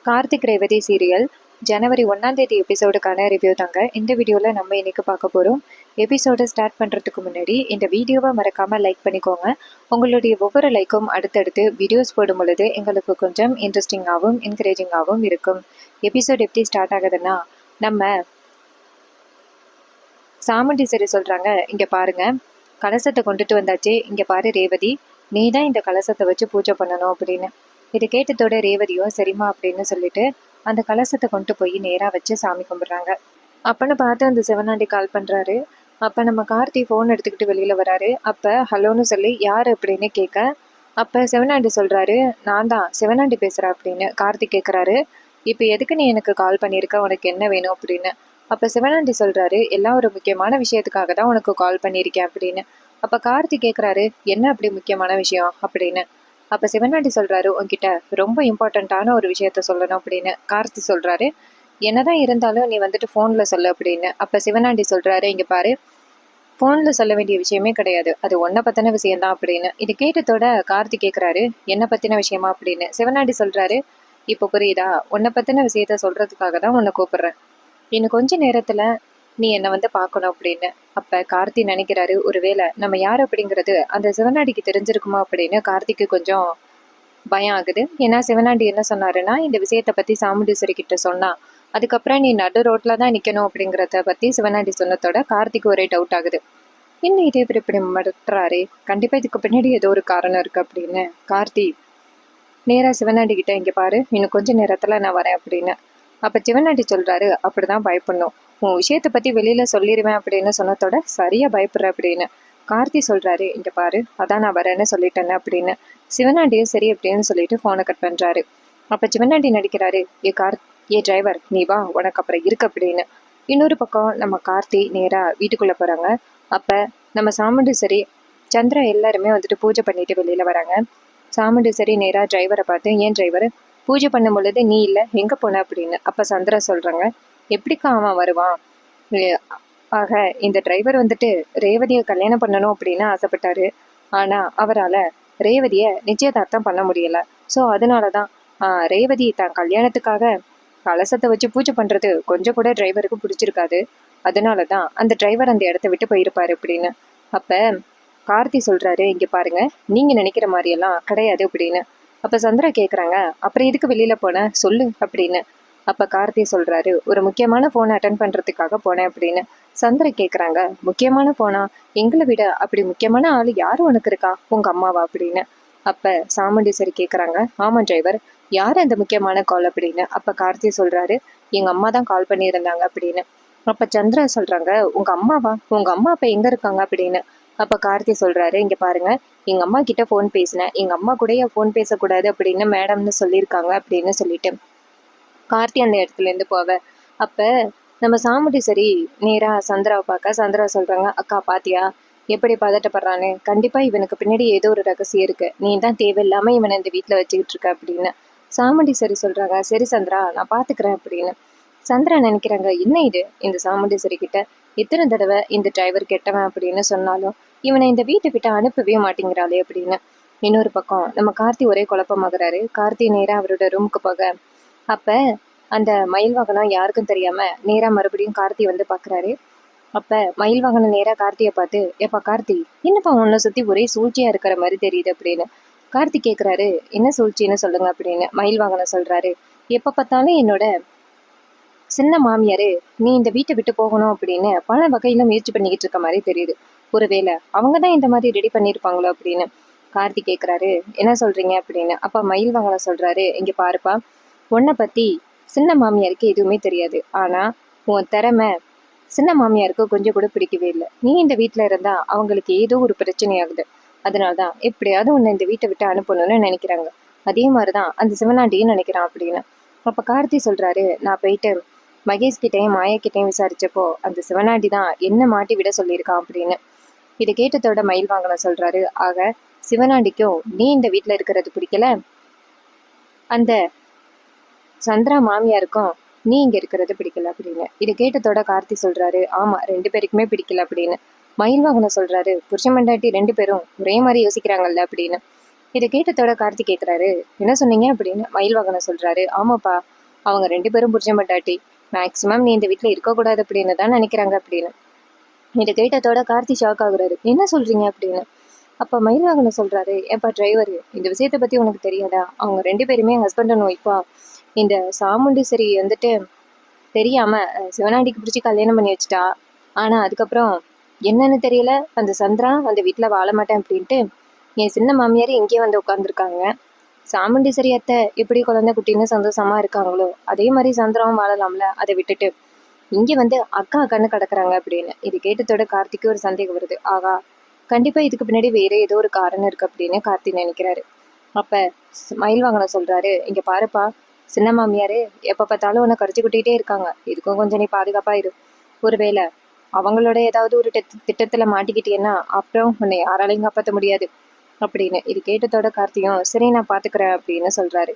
Karthik Revathi serial ஜனவரி 1 எபிசோடுக்கான review தாங்க இந்த வீடியோவில் நம்ம இன்னைக்கு பார்க்க போகிறோம். எபிசோடை ஸ்டார்ட் பண்ணுறதுக்கு முன்னாடி இந்த வீடியோவை மறக்காமல் லைக் பண்ணிக்கோங்க. உங்களுடைய ஒவ்வொரு லைக்கும் அடுத்தடுத்து வீடியோஸ் போடும் பொழுது எங்களுக்கு கொஞ்சம் இன்ட்ரெஸ்டிங்காகவும் என்கரேஜிங்காகவும் இருக்கும். எபிசோட் எப்படி ஸ்டார்ட் ஆகுதுன்னா, நம்ம சாமுண்டி சரி சொல்கிறாங்க, இங்கே பாருங்க கலசத்தை கொண்டுட்டு வந்தாச்சு, இங்கே பாரு ரேவதி, நீ தான் இந்த கலசத்தை வச்சு பூஜை பண்ணணும் அப்படின்னு. இதை கேட்டதோட ரேவதியும் சரிம்மா அப்படின்னு சொல்லிட்டு அந்த கலசத்தை கொண்டு போய் நேராக வச்சு சாமி கும்பிட்றாங்க. அப்பன்னு பார்த்து அந்த சிவனாண்டி கால் பண்ணுறாரு. அப்போ நம்ம கார்த்தி ஃபோன் எடுத்துக்கிட்டு வெளியில் வராரு. அப்போ ஹலோன்னு சொல்லி யார் அப்படின்னு கேட்க, அப்போ சிவனாண்டி சொல்கிறாரு, நான் தான் சிவனாண்டி பேசுகிறேன் அப்படின்னு. கார்த்தி கேட்குறாரு, இப்போ எதுக்கு நீ எனக்கு கால் பண்ணியிருக்க, உனக்கு என்ன வேணும் அப்படின்னு. அப்போ சிவனாண்டி சொல்கிறாரு, எல்லாம் ஒரு முக்கியமான விஷயத்துக்காக தான் உனக்கு கால் பண்ணியிருக்கேன் அப்படின்னு. அப்போ கார்த்தி கேட்குறாரு, என்ன அப்படி முக்கியமான விஷயம் அப்படின்னு. அப்போ சிவனாண்டி சொல்கிறாரு, உன்கிட்ட ரொம்ப இம்பார்ட்டண்ட்டான ஒரு விஷயத்த சொல்லணும் அப்படின்னு. கார்த்தி சொல்கிறாரு, என்னதான் இருந்தாலும் நீ வந்துட்டு ஃபோனில் சொல்லு அப்படின்னு. அப்போ சிவனாண்டி சொல்கிறாரு, இங்கே பாரு, ஃபோனில் சொல்ல வேண்டிய விஷயமே கிடையாது, அது உன்னை பற்றின விஷயம்தான் அப்படின்னு. இது கேட்டதோட கார்த்தி கேட்குறாரு, என்னை பற்றின விஷயமா அப்படின்னு. சிவனாண்டி சொல்கிறாரு, இப்போ புரியுதா, உன்னை பற்றின விஷயத்த சொல்கிறதுக்காக தான் உன்னை கூப்பிட்றேன், இன்னும் கொஞ்ச நேரத்தில் நீ என்னை வந்து பார்க்கணும் அப்படின்னு. அப்போ கார்த்தி நினைக்கிறாரு, ஒருவேளை நம்ம யார் அப்படிங்கிறது அந்த சிவனாண்டிக்கு தெரிஞ்சிருக்குமா அப்படின்னு. கார்த்திக்கு கொஞ்சம் பயம் ஆகுது. ஏன்னா சிவனாண்டி என்ன சொன்னாருன்னா, இந்த விஷயத்தை பற்றி சாமுண்டீஸ்வரி கிட்ட சொன்னா அதுக்கப்புறம் நீ நடு ரோட்டில் தான் நிற்கணும் அப்படிங்கிறத பற்றி சிவனாண்டி சொன்னதோட கார்த்திக்கு ஒரே டவுட் ஆகுது. இன்னும் இதே இப்படி மறுத்துறாரு, கண்டிப்பாக இதுக்கு பின்னாடி ஏதோ ஒரு காரணம் இருக்குது அப்படின்னு. கார்த்தி நேராக சிவனாண்டி கிட்ட, இங்கே பாரு, இன்னும் கொஞ்சம் நேரத்தில் நான் வரேன் அப்படின்னு. அப்போ சிவனாண்டி சொல்கிறாரு, அப்படி தான் பயப்படணும், உன் விஷயத்தை பற்றி வெளியில் சொல்லிடுவேன் அப்படின்னு சொன்னதோட சரியாக பயப்படுற அப்படின்னு. கார்த்தி சொல்கிறாரு, இங்கே பாரு, அதான் நான் வரேன்னு சொல்லிட்டேன்னு அப்படின்னு. சிவனாண்டியும் சரி அப்படின்னு சொல்லிட்டு ஃபோனை கட் பண்ணுறாரு. அப்போ சிவனாண்டி நடிக்கிறாரு, ஏ டிரைவர், நீ வா, உனக்கு அப்புறம் இருக்கு அப்படின்னு. இன்னொரு பக்கம் நம்ம கார்த்தி நேராக வீட்டுக்குள்ளே போகிறாங்க. அப்போ நம்ம சாமுண்டீஸ்வரி, சந்திரா எல்லாருமே வந்துட்டு பூஜை பண்ணிட்டு வெளியில் வராங்க. சாமுண்டீஸ்வரி நேராக டிரைவரை பார்த்து, ஏன் டிரைவர், பூஜை பண்ணும் பொழுது நீ இல்லை, எங்கே போன அப்படின்னு. அப்போ சந்திரா சொல்கிறாங்க, எப்படிக்கா அவன் வருவான், ஆக இந்த டிரைவர் வந்துட்டு ரேவதியை கல்யாணம் பண்ணணும் அப்படின்னு ஆசைப்பட்டாரு. ஆனால் அவரால் ரேவதியை நிச்சயதார்த்தம் பண்ண முடியலை. ஸோ அதனால தான் ரேவதி தான் கல்யாணத்துக்காக கலசத்தை வச்சு பூஜை பண்ணுறது கொஞ்சம் கூட டிரைவருக்கு பிடிச்சிருக்காது. அதனால தான் அந்த டிரைவர் அந்த இடத்த விட்டு போயிருப்பாரு அப்படின்னு. அப்போ கார்த்தி சொல்கிறாரு, இங்கே பாருங்க, நீங்கள் நினைக்கிற மாதிரியெல்லாம் கிடையாது அப்படின்னு. அப்போ சந்திரா கேட்குறாங்க, அப்புறம் எதுக்கு வெளியில் போனேன் சொல்லு அப்படின்னு. அப்போ கார்த்தி சொல்கிறாரு, ஒரு முக்கியமான ஃபோனை அட்டன் பண்ணுறதுக்காக போனேன் அப்படின்னு. சந்திரா கேட்குறாங்க, முக்கியமான ஃபோனா, எங்களை விட அப்படி முக்கியமான ஆள் யார் உனக்கு இருக்கா, உங்கள் அம்மாவா அப்படின்னு. அப்போ சாமுண்டீஸ்வரி கேட்குறாங்க, ஆமாம் டிரைவர், யார் அந்த முக்கியமான கால் அப்படின்னு. அப்போ கார்த்தி சொல்கிறாரு, எங்கள் அம்மா தான் கால் பண்ணியிருந்தாங்க அப்படின்னு. அப்போ சந்திரா சொல்கிறாங்க, உங்கள் அம்மாவா, உங்கள் அம்மா அப்போ எங்கே இருக்காங்க அப்படின்னு. அப்போ கார்த்தி சொல்கிறாரு, இங்கே பாருங்க, எங்கள் அம்மா கிட்ட ஃபோன் பேசினேன், எங்கள் அம்மா கூட ஃபோன் பேசக்கூடாது அப்படின்னு மேடம்னு சொல்லியிருக்காங்க அப்படின்னு சொல்லிட்டு கார்த்தி அந்த இடத்துலேருந்து போவ. அப்போ நம்ம சாமுண்டீஸ்வரி நேராக சந்திராவை பார்க்க, சந்திரா சொல்கிறாங்க, அக்கா பாத்தியா எப்படி பதட்டப்படுறான்னு, கண்டிப்பாக இவனுக்கு பின்னாடி ஏதோ ஒரு ரகசியம் இருக்குது, நீ தான் தேவையில்லாமல் இவனை இந்த வீட்டில் வச்சுக்கிட்டு இருக்க அப்படின்னு. சாமுண்டீஸ்வரி சொல்கிறாங்க, சரி சந்திரா, நான் பார்த்துக்கிறேன் அப்படின்னு. சந்திரா நினைக்கிறாங்க, என்ன இது, இந்த சாமுண்டீஸ்வரி கிட்ட எத்தனை தடவை இந்த டிரைவர் கெட்டவன் அப்படின்னு சொன்னாலும் இவனை இந்த வீட்டை விட்டு அனுப்பவே மாட்டேங்கிறாளே அப்படின்னு. இன்னொரு பக்கம் நம்ம கார்த்தி ஒரே குழப்பமாகறாரு. கார்த்தி நேராக அவரோட ரூமுக்கு போக, அப்போ அந்த மயில் வாகனம் யாருக்கும் தெரியாமல் நேராக மறுபடியும் கார்த்தி வந்து பார்க்குறாரு. அப்போ மயில் வாகனம் நேராக கார்த்தியை பார்த்து, ஏப்பா கார்த்தி, என்னப்பா உன்னை சுற்றி ஒரே சூழ்ச்சியாக இருக்கிற மாதிரி தெரியுது அப்படின்னு. கார்த்தி கேட்குறாரு, என்ன சூழ்ச்சின்னு சொல்லுங்க அப்படின்னு. மயில் வாகனம் சொல்கிறாரு, எப்போ பார்த்தாலும் என்னோட சின்ன மாமியார் நீ இந்த வீட்டை விட்டு போகணும் அப்படின்னு பல வகையில் முயற்சி பண்ணிக்கிட்டு இருக்க மாதிரி தெரியுது, ஒருவேளை அவங்க தான் இந்த மாதிரி ரெடி பண்ணியிருப்பாங்களோ அப்படின்னு. கார்த்தி கேட்குறாரு, என்ன சொல்கிறீங்க அப்படின்னு. அப்போ மயில் வாகனம் சொல்கிறாரு, இங்கே பாருப்பா, உன்னை பற்றி சின்ன மாமியாருக்கு எதுவுமே தெரியாது, ஆனால் உன் திறமை சின்ன மாமியாருக்கு கொஞ்சம் கூட பிடிக்கவே இல்லை, நீ இந்த வீட்டில் இருந்தால் அவங்களுக்கு ஏதோ ஒரு பிரச்சனையாகுது, அதனால தான் எப்படியாவது உன்னை இந்த வீட்டை விட்டு அனுப்பணும்னு நினைக்கிறாங்க, அதே மாதிரி தான் அந்த சிவனாண்டியும் நினைக்கிறான் அப்படின்னு. அப்போ கார்த்தி சொல்கிறாரு, நான் போயிட்டு மகேஷ் கிட்டையும் மாயா கிட்டையும் விசாரிச்சப்போ அந்த சிவனாண்டி தான் என்ன மாட்டி விட சொல்லியிருக்கான் அப்படின்னு. இதை கேட்டதோட மயில் வாங்கலாம் சொல்கிறாரு, ஆக சிவனாண்டிக்கும் நீ இந்த வீட்டில் இருக்கிறது பிடிக்கல, அந்த சந்திரா மாமியாருக்கும் நீ இங்கே இருக்கிறது பிடிக்கல அப்படின்னு. இதை கேட்டதோட கார்த்தி சொல்கிறாரு, ஆமாம், 2 பேருக்குமே பிடிக்கல அப்படின்னு. மயில் வாகனம் சொல்கிறாரு, புருஷன் மண்டாட்டி 2 பேரும் ஒரே மாதிரி யோசிக்கிறாங்கல்ல அப்படின்னு. இதை கேட்டதோட கார்த்தி கேட்குறாரு, என்ன சொன்னீங்க அப்படின்னு. மயில் வாகனம் சொல்கிறாரு, ஆமாப்பா, அவங்க 2 பேரும் புருஷன் பொண்டாட்டி. மேக்சிமம் நீ இந்த வீட்டில் இருக்கக்கூடாது அப்படின்னு தான் நினைக்கிறாங்க அப்படின்னு. இதை கேட்டதோட கார்த்தி ஷாக் ஆகுறாரு. என்ன சொல்றீங்க அப்படின்னு. அப்ப மயில்வாகனம் சொல்றாரு, ஏப்பா டிரைவர், இந்த விஷயத்தை பத்தி உனக்கு தெரியாதா? அவங்க 2 பேருமே ஹஸ்பண்ட் அண்ட் ஒய்ஃபா. இந்த சாமுண்டீஸ்வரி வந்துட்டு தெரியாம சிவனாண்டிக்கு பிடிச்சி கல்யாணம் பண்ணி வச்சுட்டா. ஆனா அதுக்கப்புறம் என்னன்னு தெரியல, அந்த சந்திரா அந்த வீட்டுல வாழ மாட்டேன் அப்படின்ட்டு என் சின்ன மாமியார் இங்கே வந்து உட்காந்துருக்காங்க. சாமுண்டீஸ்வரி அத்தை எப்படி குழந்தை குட்டின்னு சந்தோஷமா இருக்காங்களோ அதே மாதிரி சந்திராவும் வாழலாம்ல, அதை விட்டுட்டு இங்க வந்து அக்கா அக்கான்னு கிடக்குறாங்க அப்படின்னு. இது கேட்டதோட கார்த்திக்கு ஒரு சந்தேகம் வருது. ஆகா, கண்டிப்பா இதுக்கு பின்னாடி வேற ஏதோ ஒரு காரணம் இருக்கு அப்படின்னு கார்த்தி நினைக்கிறாரு. அப்ப மயில்வாகனம் சொல்றாரு, இங்க பாருப்பா, சின்ன மாமியாரு எப்ப பார்த்தாலும் உன்னை கரைச்சி கூட்டிகிட்டே இருக்காங்க. இதுக்கும் கொஞ்சம் நீ பாதுகாப்பா இரு. ஒருவேளை அவங்களோட ஏதாவது ஒரு திட்டத்துல மாட்டிக்கிட்டேன்னா அப்புறம் உன்னை யாராலையும் காப்பாற்ற முடியாது அப்படின்னு. இது கேட்டதோட கார்த்தியும் சரி நான் பாத்துக்கிறேன் அப்படின்னு சொல்றாரு.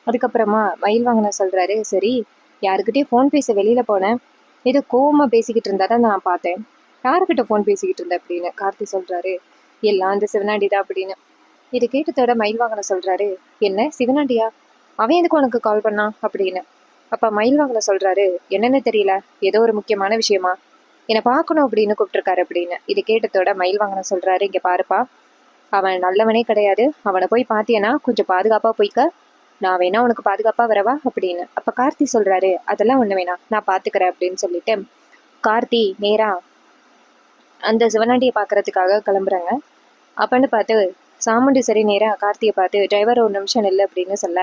அதுக்கப்புறமா மயில்வாகனம் சொல்றாரு, சரி யாருக்கிட்டே ஃபோன் பேச வெளியில போனேன், ஏதோ கோவமா பேசிக்கிட்டு இருந்தா தான் நான் பார்த்தேன். யாருக்கிட்ட ஃபோன் பேசிக்கிட்டு இருந்த அப்படின்னு கார்த்தி சொல்றாரு, எல்லாம் அந்த சிவனாண்டி தான் அப்படின்னு. இது கேட்டதோட மயில்வாகனம் சொல்றாரு, என்ன சிவனாண்டியா? அவன் எதுக்கு உனக்கு கால் பண்ணான் அப்படின்னு. அப்ப மயில்வாகனம் சொல்றாரு, என்னன்னு தெரியல, ஏதோ ஒரு முக்கியமான விஷயமா என்னை பார்க்கணும் அப்படின்னு கூப்பிட்டுருக்காரு அப்படின்னு. இது கேட்டதோட மயில்வாகனம் சொல்றாரு, இங்க பாருப்பா, அவன் நல்லவனே கிடையாது. அவனை போய் பாத்தியனா கொஞ்சம் பாதுகாப்பா போய்க்க. நான் வேணா உனக்கு பாதுகாப்பா வரவா அப்படின்னு. அப்ப கார்த்தி சொல்றாரு, அதெல்லாம் ஒண்ணு வேணாம், நான் பாத்துக்கிறேன் அப்படின்னு சொல்லிட்டு கார்த்தி நேரா அந்த சிவனாண்டியை பாக்குறதுக்காக கிளம்புறாங்க. அப்பன்னு பார்த்து சாமுண்டீஸ்வரி நேரா கார்த்தியை பார்த்து, டிரைவர் ஒரு நிமிஷம் இல்லை அப்படின்னு சொல்ல,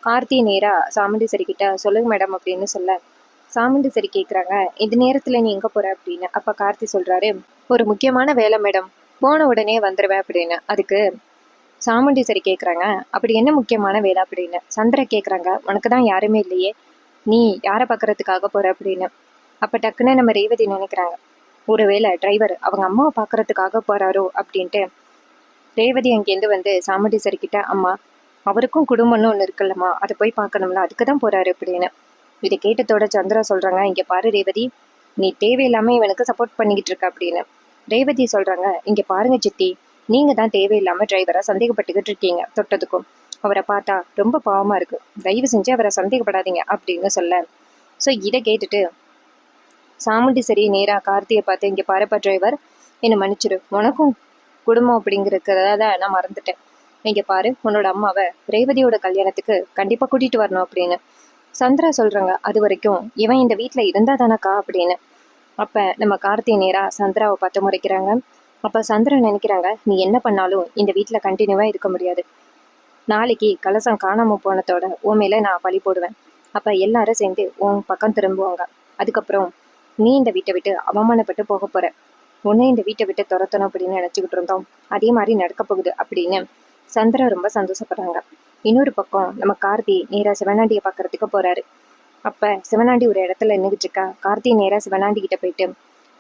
கார்த்தி நேரா சாமுண்டீஸ்வரி கிட்ட சொல்லுங்க மேடம் அப்படின்னு சொல்ல, சாமுண்டீஸ்வரி கேட்குறாங்க, இந்த நேரத்துல நீ எங்க போற அப்படின்னு. அப்ப கார்த்தி சொல்றாரு, ஒரு முக்கியமான வேலை மேடம், போன உடனே வந்துடுவேன் அப்படின்னு. அதுக்கு சாமுண்டீஸ்வரி கேட்குறாங்க, அப்படி என்ன முக்கியமான வேலை அப்படின்னு. சந்திர கேட்குறாங்க, உனக்கு தான் யாருமே இல்லையே, நீ யாரை பார்க்கறதுக்காக போற அப்படின்னு. அப்ப டக்குன்னு நம்ம ரேவதி நினைக்கிறாங்க, ஒருவேளை டிரைவர் அவங்க அம்மாவை பார்க்கறதுக்காக போறாரோ அப்படின்ட்டு. ரேவதி அங்கேருந்து வந்து சாமுண்டீஸ்வரி கிட்ட, அம்மா அவருக்கும் குடும்பம்னு ஒன்று இருக்குல்லம்மா, அதை போய் பார்க்கணும்ல, அதுக்கு தான் போறாரு அப்படின்னு. இதை கேட்டதோட சந்திரா சொல்றாங்க, இங்க பாரு ரேவதி, நீ தேவையில்லாம இவனுக்கு சப்போர்ட் பண்ணிக்கிட்டு இருக்க அப்படின்னு. ரேவதி சொல்றாங்க, இங்க பாருங்க சித்தி, நீங்க தான் தேவையில்லாம டிரைவரா சந்தேகப்பட்டுக்கிட்டு இருக்கீங்க. தொட்டதுக்கும் அவரை பார்த்தா ரொம்ப பாவமா இருக்கு, தயவு செஞ்சு அவரை சந்தேகப்படாதீங்க அப்படின்னு சொல்ல. ஸோ இதை கேட்டுட்டு சாமுண்டீஸ்வரி நேரா கார்த்தியை பார்த்து, இங்க பாருப்பா டிரைவர், என்னை மன்னிச்சிடு, உனக்கும் குடும்பம் அப்படிங்கிறத நான் மறந்துட்டேன். இங்க பாரு, உன்னோட அம்மாவை ரேவதியோட கல்யாணத்துக்கு கண்டிப்பா கூட்டிட்டு வரணும் அப்படின்னு. சந்திரா சொல்றாங்க, அது வரைக்கும் இவன் இந்த வீட்டுல இருந்தா தானக்கா அப்படின்னு. அப்ப நம்ம கார்த்தி நேரா சந்திராவை பார்த்து முறைக்கிறாங்க. அப்ப சந்திரா நினைக்கிறாங்க, நீ என்ன பண்ணாலும் இந்த வீட்டுல கண்டினியூவா இருக்க முடியாது. நாளைக்கு கலசம் காணாம போனதோட உன் மேல நான் பழி போடுவேன். அப்ப எல்லாரும் சேர்ந்து உன் பக்கம் திரும்புவாங்க. அதுக்கப்புறம் நீ இந்த வீட்டை விட்டு அவமானப்பட்டு போக போற. உன்னை இந்த வீட்டை விட்டு துரத்தணும் அப்படின்னு நினைச்சுக்கிட்டு இருந்தோம், அதே மாதிரி நடக்க போகுது அப்படின்னு சந்திரா ரொம்ப சந்தோஷப்படுறாங்க. இன்னொரு பக்கம் நம்ம கார்த்தி நேரா சிவனாண்டியை பார்க்கறதுக்கு போறாரு. அப்ப சிவனாண்டி ஒரு இடத்துல நின்றுட்டு இருக்கா. கார்த்தி நேரா சிவனாண்டி கிட்ட போயிட்டு,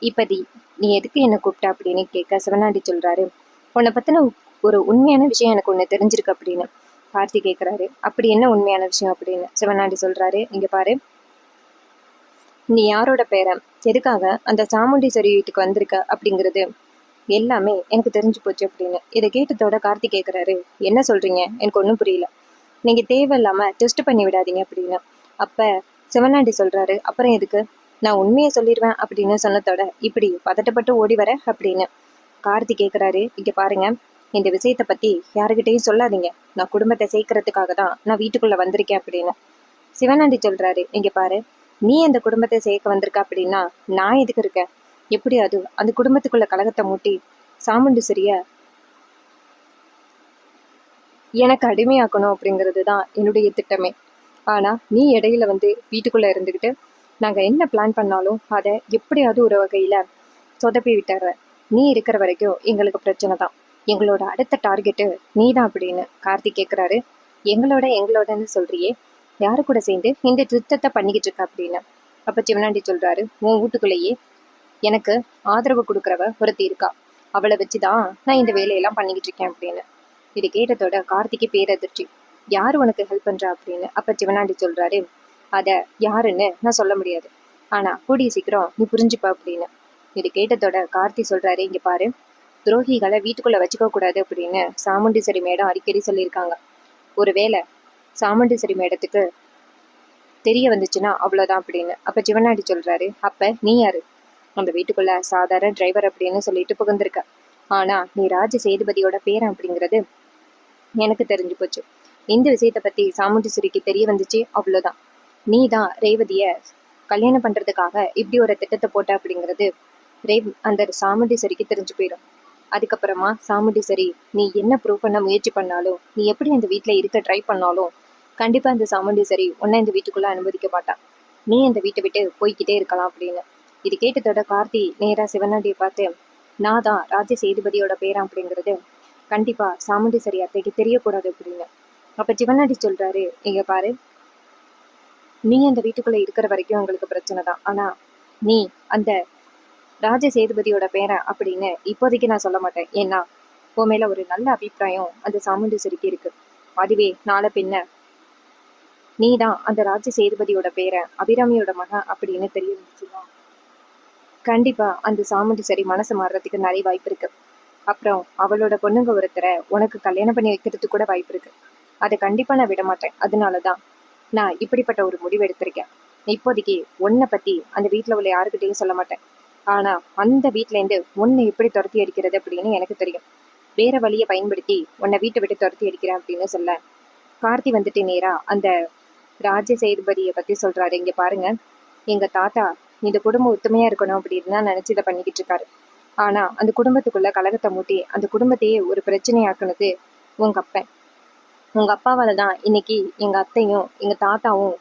இப்பதி நீ எதுக்கு என்ன கூப்பிட்ட அப்படின்னு கேட்க, சிவனாண்டி சொல்றாரு, உன்னை பத்தின ஒரு உண்மையான விஷயம் எனக்கு ஒண்ணு தெரிஞ்சிருக்கு அப்படின்னு. கார்த்தி கேட்கிறாரு, அப்படி என்ன உண்மையான விஷயம் அப்படின்னு. சிவனாண்டி சொல்றாரு, இங்க பாரு, நீ யாரோட பேரன், எதுக்காக அந்த சாமுண்டீஸ்வரி வீட்டுக்கு வந்திருக்க அப்படிங்கிறது எல்லாமே எனக்கு தெரிஞ்சு போச்சு அப்படின்னு. இதை கேட்டதோட கார்த்தி கேட்குறாரு, என்ன சொல்றீங்க, எனக்கு ஒன்றும் புரியல, நீங்க தேவையில்லாம டெஸ்ட் பண்ணி விடாதீங்க அப்படின்னு. அப்ப சிவனாண்டி சொல்றாரு, அப்புறம் எதுக்கு, நான் உண்மையை சொல்லிடுவேன் அப்படின்னு சொன்னதோட இப்படி பதட்டப்பட்டு ஓடி வர அப்படின்னு. கார்த்தி கேட்குறாரு, இங்க பாருங்க, இந்த விஷயத்த பத்தி யாருக்கிட்டையும் சொல்லாதீங்க, நான் குடும்பத்தை சேர்க்கறதுக்காக தான் நான் வீட்டுக்குள்ள வந்திருக்கேன் அப்படின்னு. சிவனாண்டி சொல்றாரு, இங்க பாரு, நீ அந்த குடும்பத்தை சேர்க்க வந்திருக்க அப்படின்னா நான் எதுக்கு இருக்கேன், எப்படியாவது அந்த குடும்பத்துக்குள்ள கலகத்தை மூட்டி சாமுண்டீஸ்வரிய எனக்கு அடிமையாக்கணும் அப்படிங்கிறது தான் என்னுடைய திட்டமே. ஆனா நீ இடையில வந்து வீட்டுக்குள்ள இருந்துக்கிட்டு நாங்க என்ன பிளான் பண்ணாலும் அதை எப்படியாவது ஒரு வகையில சொதப்பி விட்டுற. நீ இருக்கிற வரைக்கும் எங்களுக்கு பிரச்சனை தான், எங்களோட அடுத்த டார்கெட்டு நீ தான் அப்படின்னு கார்த்திக் கேட்குறாரு. எங்களோடன்னு சொல்றியே, யாரு கூட சேர்ந்து இந்த திட்டத்தை பண்ணிக்கிட்டு இருக்க அப்படின்னு. அப்ப சிவனாண்டி சொல்றாரு, உன் வீட்டுக்குள்ளேயே எனக்கு ஆதரவு கொடுக்குறவ ஒருத்தி இருக்கா, அவளை வச்சுதான் நான் இந்த வேலையெல்லாம் பண்ணிக்கிட்டு இருக்கேன் அப்படின்னு. இது கேட்டதோட கார்த்திக்கு பேரதிர்ச்சி, யாரு உனக்கு ஹெல்ப் பண்றா அப்படின்னு. அப்ப சிவனாண்டி சொல்றாரு, அத யாருன்னு நான் சொல்ல முடியாது, ஆனா கூடிய சீக்கிரம் நீ புரிஞ்சுப்ப அப்படின்னு. இது கேட்டதோட கார்த்தி சொல்றாரு, இங்க பாரு, துரோகிகளை வீட்டுக்குள்ள வச்சுக்க கூடாது அப்படின்னு சாமுண்டீஸ்வரி மேடம் அடிக்கடி சொல்லியிருக்காங்க. ஒருவேளை சாமுண்டீஸ்வரி மேடத்துக்கு தெரிய வந்துச்சுன்னா அவ்வளோதான் அப்படின்னு. அப்போ சிவனாடி சொல்கிறாரு, அப்போ நீ யாரு? அந்த வீட்டுக்குள்ள சாதாரண டிரைவர் அப்படின்னு சொல்லிட்டு புகுந்திருக்க. ஆனால் நீ ராஜ சேதுபதியோட பேரன் அப்படிங்கிறது எனக்கு தெரிஞ்சு போச்சு. இந்த விஷயத்தை பற்றி சாமுண்டீஸ்வரிக்கு தெரிய வந்துச்சு அவ்வளோதான். நீ தான் ரேவதியை கல்யாணம் பண்ணுறதுக்காக இப்படி ஒரு திட்டத்தை போட்ட அப்படிங்கிறது அந்த சாமுண்டீஸ்வரிக்கு தெரிஞ்சு போயிடும். அதுக்கப்புறமா சாமுண்டீஸ்வரி நீ என்ன ப்ரூவ் பண்ண முயற்சி பண்ணாலும், நீ எப்படி அந்த வீட்டில் இருக்க ட்ரை பண்ணாலும் கண்டிப்பாக அந்த சாமுண்டீஸ்வரி உன்னை இந்த வீட்டுக்குள்ளே அனுமதிக்க மாட்டான். நீ அந்த வீட்டை விட்டு போய்கிட்டே இருக்கலாம் அப்படின்னு. இது கேட்டதோட கார்த்தி நேராக சிவனாண்டியை பார்த்து, நான் தான் ராஜ சேதுபதியோட பேரன் அப்படிங்கிறது கண்டிப்பாக சாமுண்டீஸ்வரி அத்தைக்கு தெரியக்கூடாது அப்படின்னு. அப்போ சிவனாண்டி சொல்கிறாரு, இங்கே பாரு, நீ அந்த வீட்டுக்குள்ளே இருக்கிற வரைக்கும் உங்களுக்கு பிரச்சனை தான். ஆனால் நீ அந்த ராஜ சேதுபதியோட பேரன் அப்படின்னு இப்போதைக்கு நான் சொல்ல மாட்டேன். ஏன்னா உன் மேலே ஒரு நல்ல அபிப்பிராயம் அந்த சாமுண்டீஸ்வரிக்கு இருக்கு. அதுவே நாளை பின்ன நீ தான் அந்த ராஜ சேதுபதியோட பேரன் அபிராமியோட மகன் அப்படின்னு தெரிய வந்துச்சுன்னா கண்டிப்பா அந்த சாமுண்டீஸ்வரி மனசு மாறுறதுக்கு நிறைய வாய்ப்பு இருக்கு. அப்புறம் அவளோட பொண்ணுங்க ஒருத்தரை உனக்கு கல்யாணம் பண்ணி வைக்கிறதுக்கு கூட வாய்ப்பு இருக்கு. அதை கண்டிப்பா நான் விட மாட்டேன். அதனாலதான் நான் இப்படிப்பட்ட ஒரு முடிவு எடுத்திருக்கேன். இப்போதைக்கு உன்னை பத்தி அந்த வீட்டுல உள்ள யாருக்கிட்டையும் சொல்ல மாட்டேன். ஆனா அந்த வீட்டுல இருந்து உன்னை எப்படி துரத்தி அடிக்கிறது அப்படின்னு எனக்கு தெரியும். வேற வழியை பயன்படுத்தி உன்னை வீட்டை விட்டு துரத்தி அடிக்கிறேன் அப்படின்னு சொல்ல கார்த்தி வந்துட்டு நேரா அந்த ராஜ சேதுபதியை பத்தி சொல்றாரு. இங்க பாருங்க, எங்க தாத்தா இந்த குடும்பம் ஒத்துமையா இருக்கணும் அப்படின்னு தான் நினைச்சு இதை பண்ணிக்கிட்டு இருக்காரு. ஆனா அந்த குடும்பத்துக்குள்ள கலகத்தை மூட்டி அந்த குடும்பத்தையே ஒரு பிரச்சனையாக்குனது உங்க அப்பன். உங்க அப்பாவால தான் இன்னைக்கு எங்க அத்தையும் எங்க தாத்தாவும்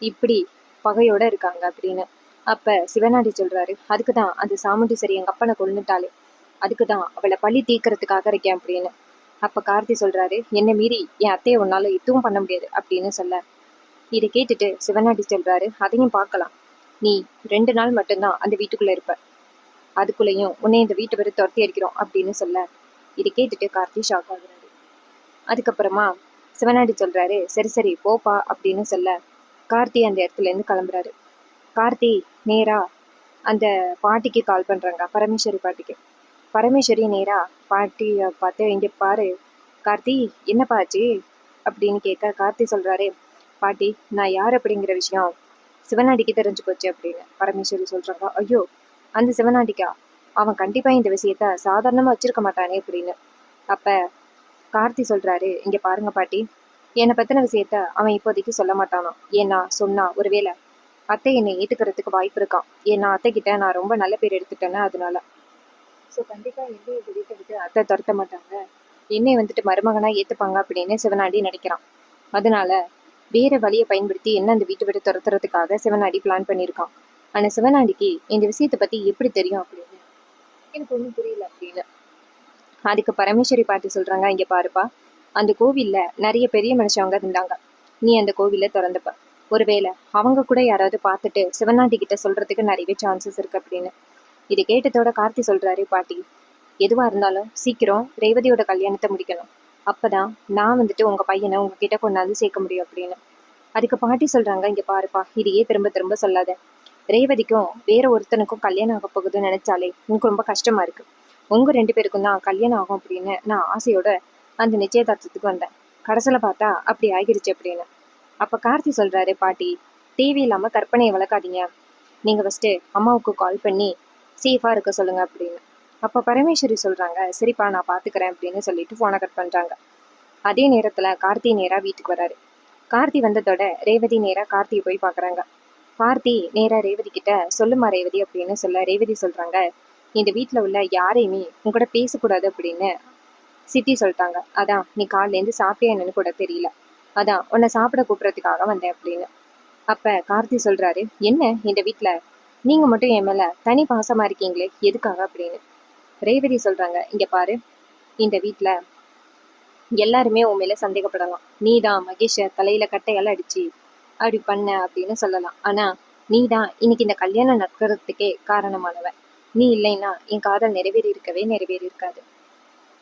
இப்படி பகையோட இருக்காங்க அப்படின்னு. அப்ப சிவனாடி சொல்றாரு, அதுக்குதான் அந்த சாமுண்டீஸ்வரி எங்க அப்பனை கொன்னுட்டாளே, அதுக்குதான் அவளை பழி தீர்க்கறதுக்காக இருக்கேன் அப்படின்னு. அப்ப கார்த்தி சொல்றாரு, என்னை மீறி என் அத்தையை உன்னால எதுவும் பண்ண முடியாது அப்படின்னு சொல்ல இதை கேட்டுட்டு சிவனாடி சொல்றாரு, அதையும் பார்க்கலாம். நீ 2 நாள் மட்டும்தான் அந்த வீட்டுக்குள்ள இருப்ப. அதுக்குள்ளேயும் உன்னை இந்த வீட்டை வரை துரத்தி அடிக்கிறோம் அப்படின்னு சொல்ல இதை கேட்டுட்டு கார்த்தி ஷாக் ஆகுறாரு. அதுக்கப்புறமா சிவனாடி சொல்றாரு, சரி சரி போப்பா அப்படின்னு சொல்ல கார்த்தி அந்த இடத்துல இருந்து கிளம்புறாரு. கார்த்தி நேரா அந்த பாட்டிக்கு கால் பண்றாங்க, பரமேஸ்வரி பாட்டிக்கு. பரமேஸ்வரி நேரா பாட்டியை பார்த்து, இங்க பாரு கார்த்தி, என்னப்பா ஆச்சு அப்படின்னு கேட்க கார்த்தி சொல்றாரு, பாட்டி நான் யார் அப்படிங்கிற விஷயம் சிவனாடிக்கு தெரிஞ்சு போச்சு அப்படின்னு. பரமேஸ்வரி சொல்றாங்க, ஐயோ அந்த சிவனாடிக்கா? அவன் கண்டிப்பா இந்த விஷயத்த சாதாரணமா வச்சிருக்க மாட்டானே அப்படின்னு. அப்ப கார்த்தி சொல்றாரு, இங்க பாருங்க பாட்டி, என்னை பத்தின விஷயத்த அவன் இப்போதைக்கு சொல்ல மாட்டானா. ஏன்னா சொன்னா ஒருவேளை அத்தை என்னை ஏத்துக்கிறதுக்கு வாய்ப்பு இருக்கான். ஏன்னா அத்தை கிட்ட நான் ரொம்ப நல்ல பேர் எடுத்துட்டேன்னு, அதனால ஸோ கண்டிப்பா என்னை இந்த வீட்டை விட்டு அத்தை துரத்த மாட்டாங்க, என்னை வந்துட்டு மருமகனா ஏத்துப்பாங்க அப்படின்னு சிவனாடி நினைக்கிறான். அதனால வேற வழியை பயன்படுத்தி என்ன அந்த வீட்டை விட்டு துரத்துறதுக்காக சிவனாடி பிளான் பண்ணியிருக்கான். ஆனா சிவனாடிக்கு இந்த விஷயத்தை பத்தி எப்படி தெரியும் அப்படின்னு எனக்கு ஒன்றும் புரியல அப்படின்னு. அதுக்கு பரமேஸ்வரி பாட்டி சொல்றாங்க, இங்க பாருப்பா, அந்த கோவில்ல நிறைய பெரிய மனுஷங்க இருந்தாங்க. நீ அந்த கோவில திறந்துப்ப, ஒருவேளை அவங்க கூட யாராவது பார்த்துட்டு சிவனாண்டி கிட்ட சொல்றதுக்கு நிறையவே சான்சஸ் இருக்கு அப்படின்னு. இது கேட்டதோட கார்த்தி சொல்றாரு, பாட்டி எதுவா இருந்தாலும் சீக்கிரம் ரேவதியோட கல்யாணத்தை முடிக்கணும். அப்பதான் நான் வந்துட்டு உங்க பையனை உங்ககிட்ட கொண்டாந்து சேர்க்க முடியும் அப்படின்னு. அதுக்கு பாட்டி சொல்றாங்க, இங்க பாருப்பா, இதையே திரும்ப திரும்ப சொல்லாத. ரேவதிக்கும் வேற ஒருத்தனுக்கும் கல்யாணம் ஆக போகுதுன்னு நினைச்சாலே உனக்கு ரொம்ப கஷ்டமா இருக்கு. உங்க 2 பேருக்கும் தான் கல்யாணம் ஆகும் அப்படின்னு நான் ஆசையோட அந்த நிச்சயதார்த்தத்துக்கு வந்தேன். கடைசியில பார்த்தா அப்படி ஆகிருச்சு அப்படின்னு. அப்ப கார்த்தி சொல்றாரு, பாட்டி தேவையில்லாம கற்பனையை வளர்க்காதீங்க. நீங்க ஃபர்ஸ்ட் அம்மாவுக்கு கால் பண்ணி சேஃபா இருக்க சொல்லுங்க அப்படின்னு. அப்ப பரமேஸ்வரி சொல்றாங்க, சரிப்பா நான் பாத்துக்கிறேன் அப்படின்னு சொல்லிட்டு போனை கட் பண்றாங்க. அதே நேரத்துல கார்த்தி நேரா வீட்டுக்கு வராரு. கார்த்தி வந்ததோட ரேவதி நேரா கார்த்தியை போய் பாக்குறாங்க. கார்த்தி நேரா ரேவதி கிட்ட, சொல்லுமா ரேவதி அப்படின்னு சொல்ல ரேவதி சொல்றாங்க, இந்த வீட்டுல உள்ள யாரையுமே உங்கூட பேசக்கூடாது அப்படின்னு சித்தி சொல்லிட்டாங்க. அதான் நீ காலையில இருந்து சாப்பிட்டியா என்னன்னு கூட தெரியல, அதான் உன்னை சாப்பிட கூப்பிடறதுக்காக வந்தேன் அப்படின்னு. அப்ப கார்த்தி சொல்றாரு, என்ன இந்த வீட்டுல நீங்க மட்டும் என் மேல தனி பாசமா இருக்கீங்களே, எதுக்காக அப்படின்னு. ரேவதி சொல்றாங்க, இங்க பாரு, இந்த வீட்டுல எல்லாருமே உன் மேல சந்தேகப்படலாம். நீ தான் மகேஷ தலையில கட்டையால அடிச்சு அப்படி பண்ண அப்படின்னு சொல்லலாம். ஆனா நீ தான் இன்னைக்கு இந்த கல்யாணம் நடக்கிறதுக்கே காரணமானவ. நீ இல்லைன்னா என் காதல் நிறைவேறி இருக்காது.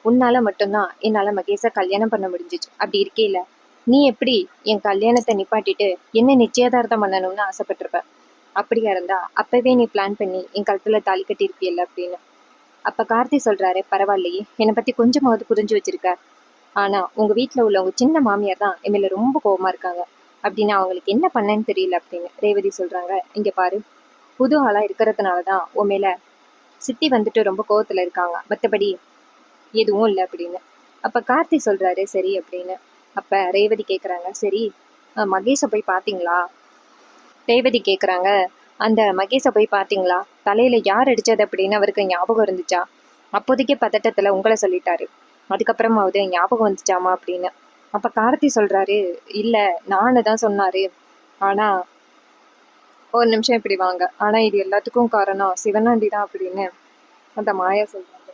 உன்னால மட்டும்தான் என்னால மகேஷ கல்யாணம் பண்ண முடிஞ்சிச்சு. அப்படி இருக்கேல நீ எப்படி என் கல்யாணத்தை நிப்பாட்டிட்டு என்ன நிச்சயதார்த்தம் பண்ணணும்னு ஆசைப்பட்டிருப்ப. அப்படியா இருந்தா அப்பவே நீ பிளான் பண்ணி என் கழுத்துல தாலி கட்டி இருப்பியல்ல அப்படின்னு. அப்ப கார்த்தி சொல்றாரு, பரவாயில்லையே, என்னை பத்தி கொஞ்சமாவது புரிஞ்சு வச்சிருக்க. ஆனா உங்க வீட்டுல உள்ளவங்க சின்ன மாமியார் தான் என் மேல ரொம்ப கோவமா இருக்காங்க. அப்படின்னு அவங்களுக்கு என்ன பண்ணேன்னு தெரியல அப்படின்னு ரேவதி சொல்றாங்க. இங்க பாரு, புது ஆளா இருக்கிறதுனால தான் உன் மேல சித்தி வந்துட்டு ரொம்ப கோவத்துல இருக்காங்க, மற்றபடி எதுவும் இல்லை அப்படின்னு. அப்ப கார்த்தி சொல்றாரு சரி அப்படின்னு. அப்ப ரேவதி கேக்குறாங்க, சரி மகேஷை போய் பாத்தீங்களா? ரேவதி கேக்குறாங்க, அந்த மகேஷை போய் பாத்தீங்களா? தலையில யார் அடிச்சது அப்படின்னு அவருக்கு ஞாபகம் இருந்துச்சா? அப்போதைக்கு பதட்டத்துல உங்களை சொல்லிட்டாரு, அதுக்கப்புறமாவது ஞாபகம் வந்துச்சாமா அப்படின்னு. அப்ப கார்த்தி சொல்றாரு, இல்ல நானு தான் சொன்னாரு, ஆனா ஒரு நிமிஷம் இப்படி வாங்க, ஆனா இது எல்லாத்துக்கும் காரணம் சிவனாண்டி தான் அப்படின்னு அந்த மாயா சொல்றாங்க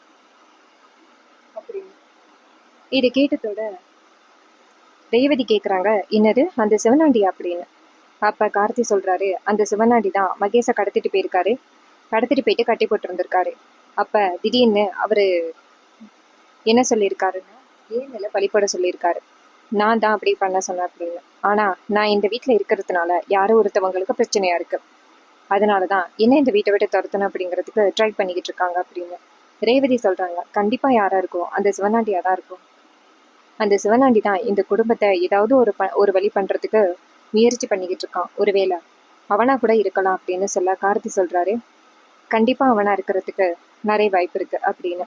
அப்படின்னு. இதை கேட்டதோட ரேவதி கேக்குறாங்க, என்னது அந்த சிவனாண்டி அப்படின்னு. அப்ப கார்த்தி சொல்றாரு, அந்த சிவனாண்டி தான் மகேஷை கடத்திட்டு போயிருக்காரு, கடத்திட்டு போயிட்டு கட்டி போட்டு இருந்திருக்காரு. அப்ப திடீர்னு அவரு என்ன சொல்லியிருக்காருன்னா, ஏன் மேல பழிப்பட சொல்லியிருக்காரு, நான் தான் அப்படி பண்ண சொன்னேன் அப்படின்னு. ஆனா நான் இந்த வீட்டுல இருக்கிறதுனால யாரோ ஒருத்தவங்களுக்கு பிரச்சனையா இருக்கு, அதனாலதான் என்ன இந்த வீட்டை விட்டு துரத்தணும் அப்படிங்கிறதுக்கு ட்ரை பண்ணிக்கிட்டு இருக்காங்க அப்படின்னு. ரேவதி சொல்றாங்க, கண்டிப்பா யாரா இருக்கும், அந்த சிவனாண்டியா தான் இருக்கும். அந்த சிவனாண்டி தான் இந்த குடும்பத்தை ஏதாவது ஒரு வழி பண்றதுக்கு முயற்சி பண்ணிக்கிட்டு இருக்கான், ஒருவேளை அவனா கூட இருக்கலாம் அப்படின்னு சொல்ல கார்த்தி சொல்றாரு, கண்டிப்பா அவனா இருக்கிறதுக்கு நிறைய வாய்ப்பு இருக்கு அப்படின்னு.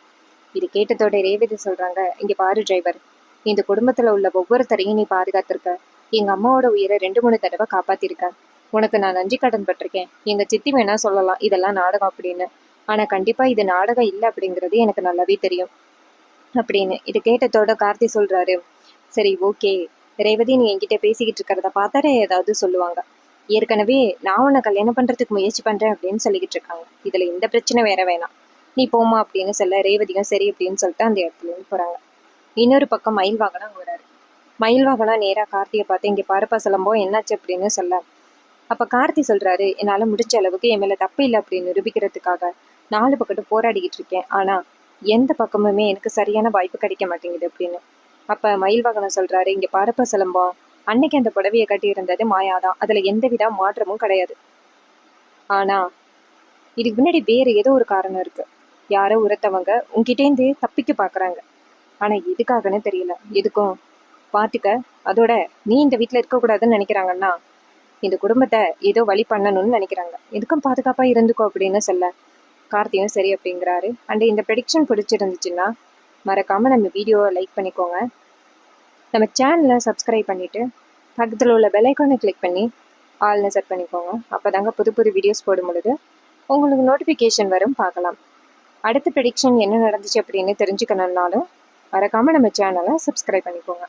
இது கேட்டதோட ரேவதி சொல்றாங்க, இங்க பாரு டிரைவர், இந்த குடும்பத்துல உள்ள ஒவ்வொருத்தரையும் நீ பாதுகாத்திருக்க, எங்க அம்மாவோட உயிரை 2-3 தடவை காப்பாத்திருக்க, உனக்கு நான் நன்றி கடன் பட்டிருக்கேன். எங்க சித்தி வேணா சொல்லலாம் இதெல்லாம் நாடகம் அப்படின்னு, ஆனா கண்டிப்பா இது நாடகம் இல்லை அப்படிங்கிறது எனக்கு நல்லாவே தெரியும் அப்படின்னு. இது கேட்டதோட கார்த்தி சொல்றாரு, சரி ஓகே ரேவதி, நீ என்கிட்ட பேசிக்கிட்டு இருக்கிறத பார்த்தாரே ஏதாவது சொல்லுவாங்க, ஏற்கனவே நான் உன்னை கல்யாணம் பண்றதுக்கு முயற்சி பண்றேன் அப்படின்னு சொல்லிக்கிட்டு இருக்காங்க, இதுல இந்த பிரச்சனை வேற வேணாம், நீ போமா அப்படின்னு சொல்ல ரேவதியும் சரி அப்படின்னு சொல்லிட்டு அந்த இடத்துல இருந்து போறாங்க. இன்னொரு பக்கம் மயில் வாகனம் வராரு. மயில் வாகனம் நேரா கார்த்தியை பார்த்து, இங்க பாருப்பா சிலம்போ என்னாச்சு அப்படின்னு சொல்ல, அப்ப கார்த்தி சொல்றாரு, என்னால முடிஞ்ச அளவுக்கு என் மேல தப்பு இல்லை அப்படின்னு நிரூபிக்கிறதுக்காக 4 பக்கத்து போராடிக்கிட்டு இருக்கேன், ஆனா எந்த பக்கமுமே எனக்கு சரியான வாய்ப்பு கிடைக்க மாட்டேங்குது அப்படின்னு. அப்ப மயில் வாகனம் சொல்றாரு, இங்க பாருப்பா சிலம்பம், அன்னைக்கு அந்த புடவையை கட்டி இருந்தது மாயாதான், அதுல எந்தவித மாற்றமும் கிடையாது, ஆனா இதுக்கு முன்னாடி வேற ஏதோ ஒரு காரணம் இருக்கு, யாரோ ஒருத்தவங்க உன்கிட்டேந்து தப்பிக்க பாக்குறாங்க, ஆனா எதுக்காகன்னு தெரியல, எதுக்கும் பாத்துக்க, அதோட நீ இந்த வீட்டுல இருக்க கூடாதுன்னு நினைக்கிறாங்கன்னா இந்த குடும்பத்தை ஏதோ வழி பண்ணணும்னு நினைக்கிறாங்க, எதுக்கும் பாதுகாப்பா இருந்துக்கோ அப்படின்னு சொல்ல கார்த்தியும் சரி அப்படிங்கிறாரு. அண்ட் இந்த ப்ரெடிக்ஷன் பிடிச்சிருந்துச்சுன்னா மறக்காம நம்ம வீடியோவை லைக் பண்ணிக்கோங்க, நம்ம சேனலை சப்ஸ்கிரைப் பண்ணிட்டு பக்கத்தில் உள்ள பெல் ஐக்கானை கிளிக் பண்ணி ஆல்னு செட் பண்ணிக்கோங்க, அப்போதாங்க புது புது வீடியோஸ் போடும் பொழுது உங்களுக்கு நோட்டிஃபிகேஷன் வரும், பார்க்கலாம். அடுத்த ப்ரெடிக்ஷன் என்ன நடந்துச்சு அப்படின்னு தெரிஞ்சுக்கணும்னாலும் மறக்காம நம்ம சேனலை சப்ஸ்கிரைப் பண்ணிக்கோங்க.